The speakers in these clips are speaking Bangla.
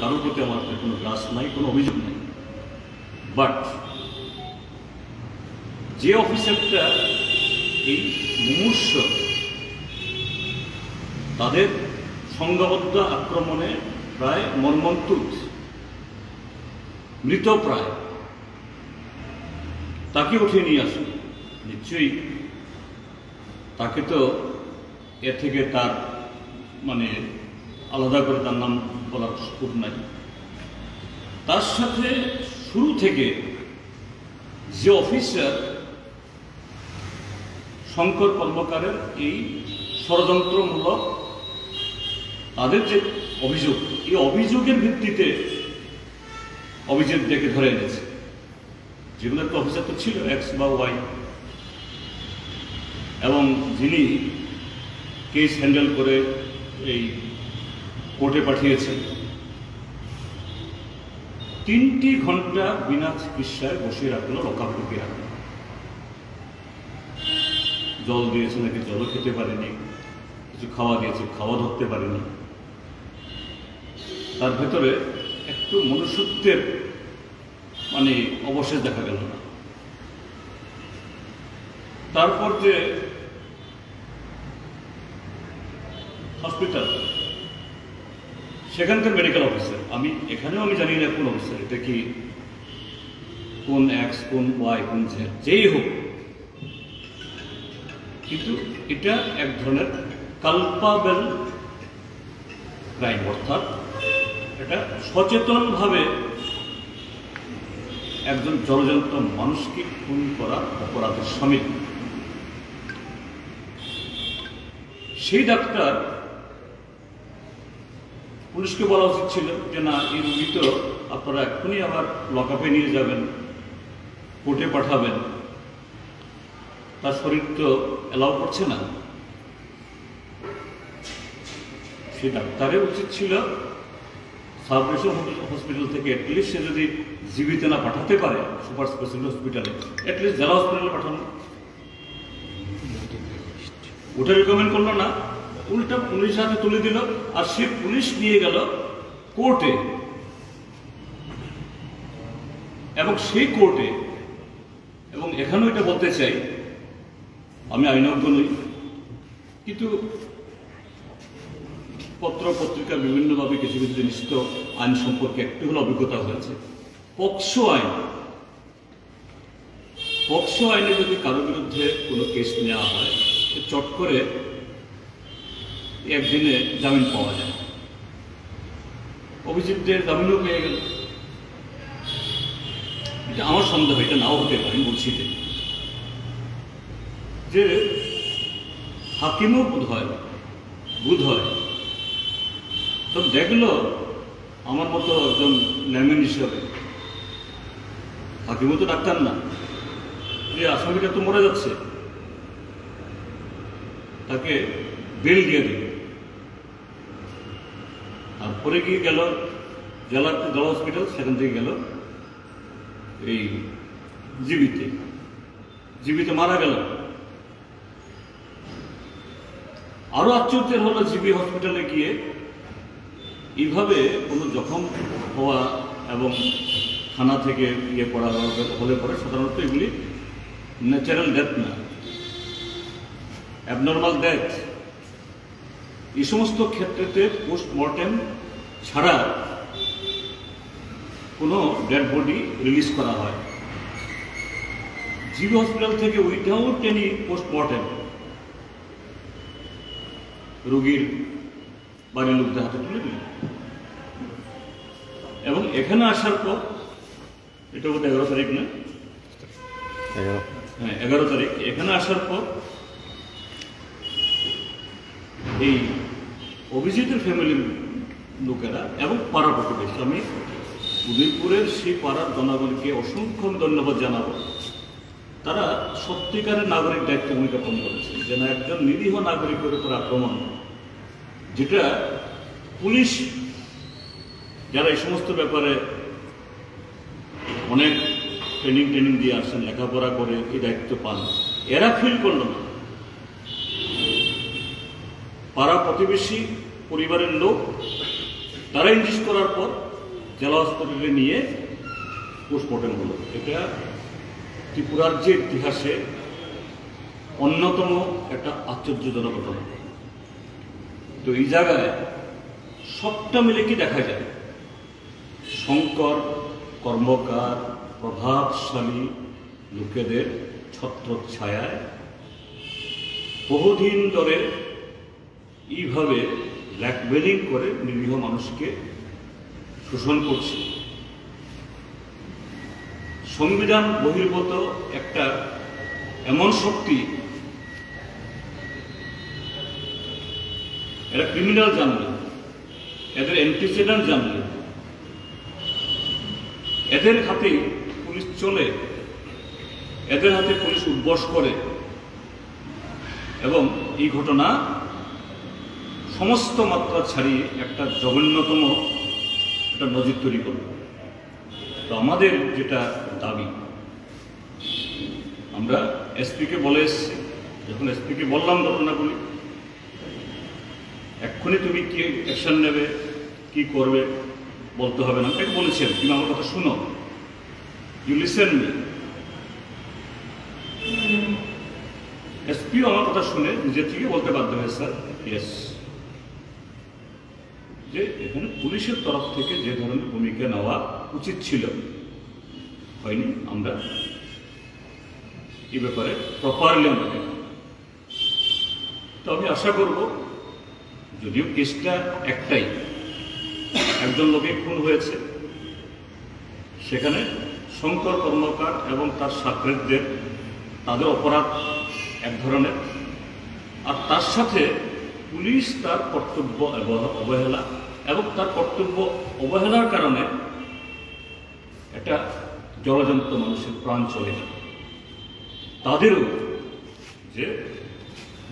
কারোর প্রতি আমার কোনো গ্রাস নাই, কোনো অভিযোগ নাই। বাট যে অফিসারটা এই মুমূর্ষ তাদের সংঘবদ্ধ আক্রমণে প্রায় মর্মন্তুদ মৃতপ্রায়, তাকে উঠিয়ে নিয়ে আসুন। নিশ্চয়ই তাকে তো এর থেকে তার মানে আলাদা করে তার নাম বলার সুযোগ নাই। তার সাথে শুরু থেকে যে অফিসার শঙ্কর কর্মকারের এই ষড়যন্ত্রমূলক তাদের যে অভিযোগ, এই অভিযোগের ভিত্তিতে অভিযোগ ডেকে ধরে এনেছে। যেগুলো একটা অফিসার তো ছিল এক্স বা ওয়াই, এবং যিনি কেস হ্যান্ডেল করে এই কোর্টে পাঠিয়েছেন। 3টি ঘন্টা বিনা চিকিৎসায় বসিয়ে রাখলো, লকআপ ঢুকিয়ে রাখলো। জল দিয়েছে নাকি জলও খেতে পারেনি, কিছু খাওয়া দিয়েছে খাওয়া ধরতে পারেনি। তার ভেতরে একটু মনুষ্যত্বের মানে অবশেষ দেখা গেল না। তারপর যে হসপিটাল, সেখানকার মেডিকেল অফিসার, এখানেও আমি জানি না কোন অফিসার, এটা কি কোন এক্স কোন ওয়াই কোন জেড যেই হোক, কিন্তু এটা এক ধরনের কালপাবেল ক্রাইম, অর্থাৎ এটা সচেতনভাবে একজন ষড়যন্ত্র মানুষকে খুন করার অপরাধের শামিল। সেই ডাক্তার পুলিশকে বলা উচিত ছিল যে না, এই রোগী তো আপনারা এক্ষুনি আবার লকআপে নিয়ে যাবেন, কোর্টে পাঠাবেন, তার শরীর তো এলাও করছে না। সেই ডাক্তারের উচিত ছিল সাব রেজিস্ট্রার হসপিটাল থেকে অ্যাটলিস্ট সে যদি জীবিত না পাঠাতে পারে সুপার স্পেশালিটি হসপিটালে, অ্যাটলিস্ট জেলা হসপিটালে পাঠানো। ওটা রিকমেন্ড করলো না, উল্টা পুলিশ হাতে তুলে দিল, আর সে পুলিশ নিয়ে গেল কোর্টে, এবং সেই কোর্টে, এবং এখানেও এটা বলতে চাই, আমি আইনজ্ঞ নই, কিন্তু পত্র পত্রিকা বিভিন্নভাবে কিছু কিছু জিনিস তো আইন সম্পর্কে একটু হলে অভিজ্ঞতা হয়েছে। পক্সো আইনে যদি কারো বিরুদ্ধে কোনো কেস নেওয়া হয়, চট করে একদিনে জামিন পাওয়া যায়, অভিযুক্তের জামিনও পেয়ে গেল। এটা আমার সন্দেহ, এটা নাও হতে পারে, বলছি যে হাকিমও বোধ হয় তো দেখলো আমার মতো একজন ল্যামেন হিসাবে, হাকিমও তো ডাক্তার না, যে আসামিটা তো মরে যাচ্ছে, তাকে বেল দিয়ে দিল। তারপরে গিয়ে গেল জেলা হসপিটাল, সেখান থেকে গেল এই জীবিতে মারা গেল। আরো আশ্চর্যের হলো, জিবি হসপিটালে গিয়ে এইভাবে কোনো জখম হওয়া এবং থানা থেকে ইয়ে করা হলে পরে সাধারণত এগুলি ন্যাচারাল ডেথ না, অ্যাবনর্মাল ডেথ। এই সমস্ত ক্ষেত্রেতে পোস্টমর্টেম ছাড়া কোনো ডেড বডি রিলিজ করা হয়। জিবি হসপিটাল থেকে উইথাউট এনি পোস্টমর্টেম রোগীর বাড়ির লোকদের হাতে তুলে দিল, এবং এখানে আসার পর, এটা বোধ 11 তারিখ না, হ্যাঁ 11 তারিখ, এখানে আসার পর এই অভিজিতের ফ্যামিলির লোকেরা এবং পাড়া প্রতিবেশী, আমি উদয়পুরের সেই পাড়ার জনগণকে অসংখ্য ধন্যবাদ জানাবো। তারা সত্যিকারের নাগরিক দায়িত্ব ভূমিকা পালন করেছে, যেন একজন নিরীহ নাগরিকের উপর আক্রমণ, যেটা পুলিশ যারা এই সমস্ত ব্যাপারে অনেক ট্রেনিং দিয়ে আসছেন, লেখাপড়া করে এই দায়িত্ব পান, এরা ফিল করল না। পাড়া প্রতিবেশী পরিবারের লোক তারা ইনজিস্ট করার পর জেলা হসপিটালে নিয়ে পোস্টমর্টেম হলো। এটা ত্রিপুরার যে ইতিহাসে অন্যতম একটা আশ্চর্যজনক ঘটনা। তো এই জায়গায় সবটা মিলে কি দেখা যায়, শঙ্কর কর্মকার প্রভাবশালী লোকেদের ছত্রছায়ায় বহুদিন ধরে এইভাবে ব্ল্যাকমেলিং করে নিরীহ মানুষকে শোষণ করছে। সংবিধান বহির্ভূত একটা এমন শক্তি, এরা ক্রিমিনাল জানলে, এদের অ্যান্টিসিডেন্ট জানলে, এদের হাতে পুলিশ চলে, এদের হাতে পুলিশ উদ্বস করে এবং এই ঘটনা সমস্ত মাত্রা ছাড়িয়ে একটা জঘন্যতম একটা নজির তৈরি করবে। তো আমাদের যেটা দাবি, আমরা এসপিকে বলে এসছি, যখন এসপিকে বললাম ঘটনাগুলি, এক্ষুনি তুমি কি অ্যাকশন নেবে, কি করবে বলতে হবে না, তাকে বলেছেন তুমি আমার কথা শুনো, ইউ লিসেন মি। এসপিও আমার কথা শুনে নিজের থেকে বলতে বাধ্য হয়েছে, স্যার ইয়েস, যে এখানে পুলিশের তরফ থেকে যে ধরনের ভূমিকা নেওয়া উচিত ছিল হয়নি, আমরা এই ব্যাপারে প্রপারলি আমরা দেখব। তো আমি আশা করব, যদিও কেসটা একটাই, একজন লোকে খুন হয়েছে, সেখানে শঙ্কর কর্মকার এবং তার সাকরেদদের তাদের অপরাধ এক ধরনের, আর তার সাথে পুলিশ তার কর্তব্য অবহেলা এবং তার কর্তব্য অবহেলার কারণে একটা জলজন্ত মানুষের প্রাণ চলে যায়। তাদেরও যে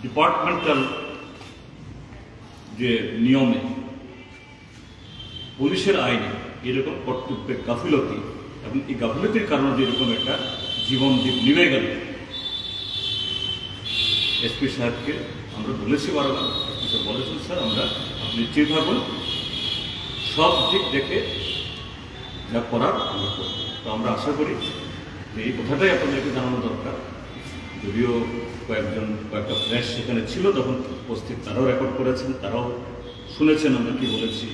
ডিপার্টমেন্টাল যে নিয়মে পুলিশের আইনে এরকম কর্তব্যের গাফিলতি এবং এই গাফিলতির কারণে যেরকম একটা জীবন নিভে গেল, এসপি সাহেবকে আমরা বলেছি বারবার, এসপি সাহেব বলেছেন স্যার আমরা নিশ্চিত থাকুন, সব দিক দেখে যা করার আমরা করব। তো আমরা আশা করি যে এই কথাটাই আপনাদেরকে জানানো দরকার। যদিও কয়েকটা ফ্ল্যাশ সেখানে ছিল তখন উপস্থিত, তারাও রেকর্ড করেছেন, তারাও শুনেছেন আমরা কি বলেছি,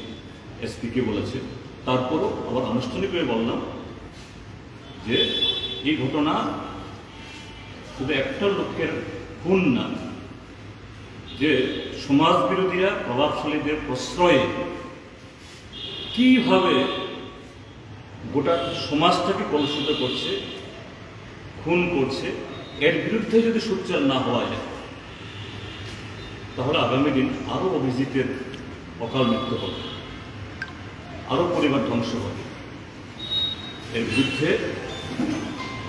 এসপি কে বলেছে। তারপরও আবার আনুষ্ঠানিকভাবে বললাম যে এই ঘটনা শুধু একটা লোকের খুন না, যে সমাজ বিরোধীরা প্রভাবশালীদের প্রশ্রয়ে কিভাবে গোটা সমাজটাকে কলুষিত করছে, খুন করছে, এর বিরুদ্ধে যদি সোচ্চার না হওয়া যায় তাহলে আগামী দিন আরও অভিজিতের অকাল মৃত্যু হবে, আরও পরিবার ধ্বংস হবে। এর বিরুদ্ধে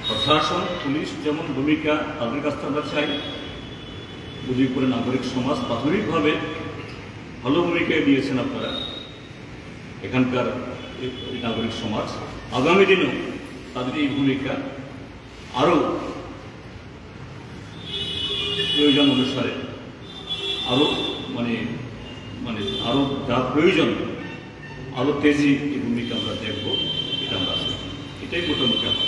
প্রশাসন, পুলিশ যেমন ভূমিকা তাদের কাছ থেকে আমরা চাই, উদয়পুরের নাগরিক সমাজ প্রাথমিকভাবে ভালো ভূমিকা দিয়েছেন আপনারা, এখানকার নাগরিক সমাজ আগামী দিনেও তাদের এই ভূমিকা আরও প্রয়োজন অনুসারে আরও মানে মানে আরও যা প্রয়োজন আরও তেজি এই ভূমিকা আমরা দেখব, এটা আমরা এটাই মোটামুটি আমার।